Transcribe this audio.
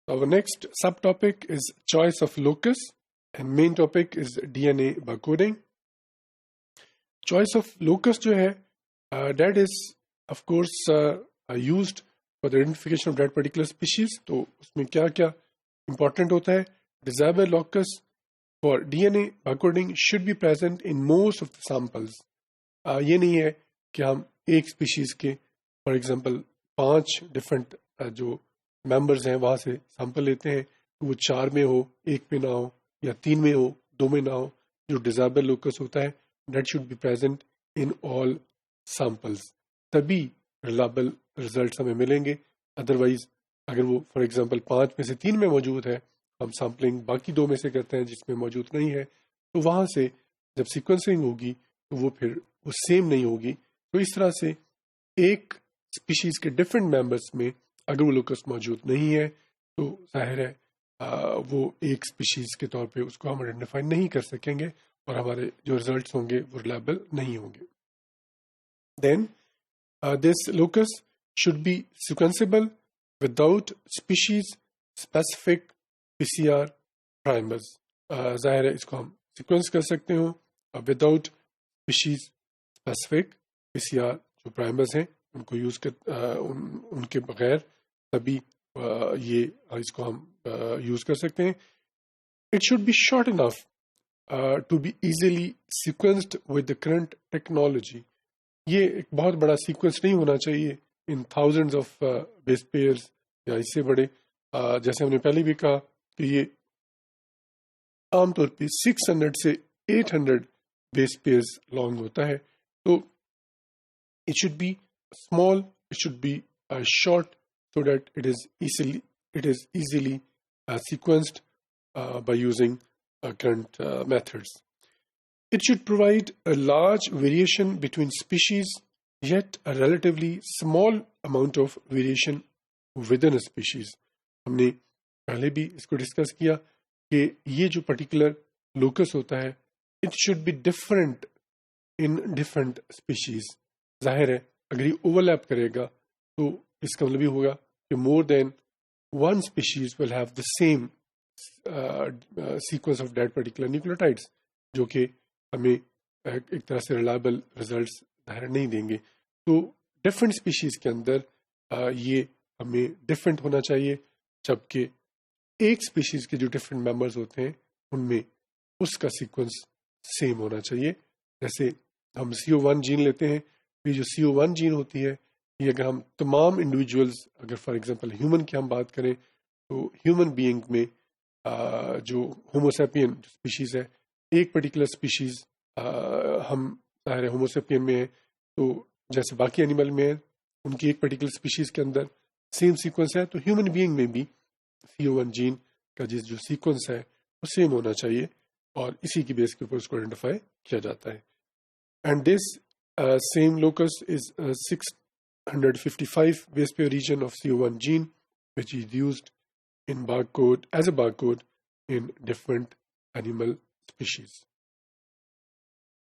Our next subtopic is choice of locus, and main topic is DNA barcoding. Choice of locus जो है that is of course used for the identification of that particular species. तो उसमें क्या क्या important होता है? Desirable locus for DNA barcoding should be present in most of the samples. ये नहीं है कि हम एक स्पीशीज के फॉर एग्जांपल 5 डिफरेंट जो मेंबर्स हैं वहां से सैंपल लेते हैं तो वो 4 में हो, 1 में ना हो, या 3 में हो, 2 में ना हो. जो डिजायरेबल लोकस होता है that should be present in all samples, तभी रिलायबल रिजल्ट्स हमें मिलेंगे. अदरवाइज अगर वो फॉर एग्जांपल 5 में से 3 में मौजूद है, हम सैम्पलिंग बाकी 2 में से करते हैं जिसमें मौजूद नहीं है, तो वहां से जब सीक्वेंसिंग होगी तो वो फिर वो सेम नहीं होगी. तो इस तरह से एक स्पीशीज के डिफरेंट मेंबर्स में अगर वो लोकस मौजूद नहीं है तो जाहिर है वो एक स्पीशीज के तौर पे उसको हम आइडेंटिफाई नहीं कर सकेंगे और हमारे जो रिजल्ट्स होंगे वो रिलायबल नहीं होंगे. Then this locus should be sequenceable without species specific PCR primers. जाहिर है इसको हम सीक्वेंस कर सकते हो विदाउट स्पीशीज स्पेसिफिक पीसीआर जो प्राइमर्स हैं उनको यूज कर उनके बगैर तभी ये इसको हम यूज कर सकते हैं. It should be short enough to be easily sequenced with the current technology. ये एक बहुत बड़ा सीक्वेंस नहीं होना चाहिए in thousands of base pairs या इससे बड़े. जैसे हमने पहले भी कहा कि ये आमतौर पे 600 से 800 बेस पेयर्स लॉन्ग होता है. तो it should be small, it should be short, so that it is easily sequenced by using current methods. It should provide a large variation between species, yet a relatively small amount of variation within a species. हमने पहले भी इसको discuss किया कि ये जो particular locus होता है it should be different in different species. जाहिर है अगर ये ओवरलैप करेगा तो इसका मतलब ये होगा कि more than one species will have the same sequence of that particular nucleotides, जो कि हमें एक तरह से रिलायबल रिजल्ट्स जाहिर नहीं देंगे. तो डिफरेंट स्पीशीज के अंदर ये हमें डिफरेंट होना चाहिए, जबकि एक स्पीशीज के जो डिफरेंट मेंबर्स होते हैं उनमें उसका सीक्वेंस सेम होना चाहिए. जैसे हम CO1 जीन लेते हैं, ये जो CO1 जीन होती है ये अगर हम तमाम इंडिविजुअल्स अगर फॉर एग्जांपल ह्यूमन की हम बात करें तो ह्यूमन बीइंग में जो होमोसेपियन स्पीशीज है, एक पर्टिकुलर स्पीशीज हम जाहिर है होमोसेपियन में है, तो जैसे बाकी एनिमल में है उनकी एक पर्टिकुलर स्पीशीज के अंदर सेम सीक्वेंस है, तो ह्यूमन बीइंग में भी CO1 जीन का जो सीक्वेंस है वो सेम होना चाहिए और इसी की बेस के ऊपर उसको आइडेंटिफाई किया जाता है. And this same locus is 655 base pair region of CO1 gene, which is used in barcode as a barcode in different animal species.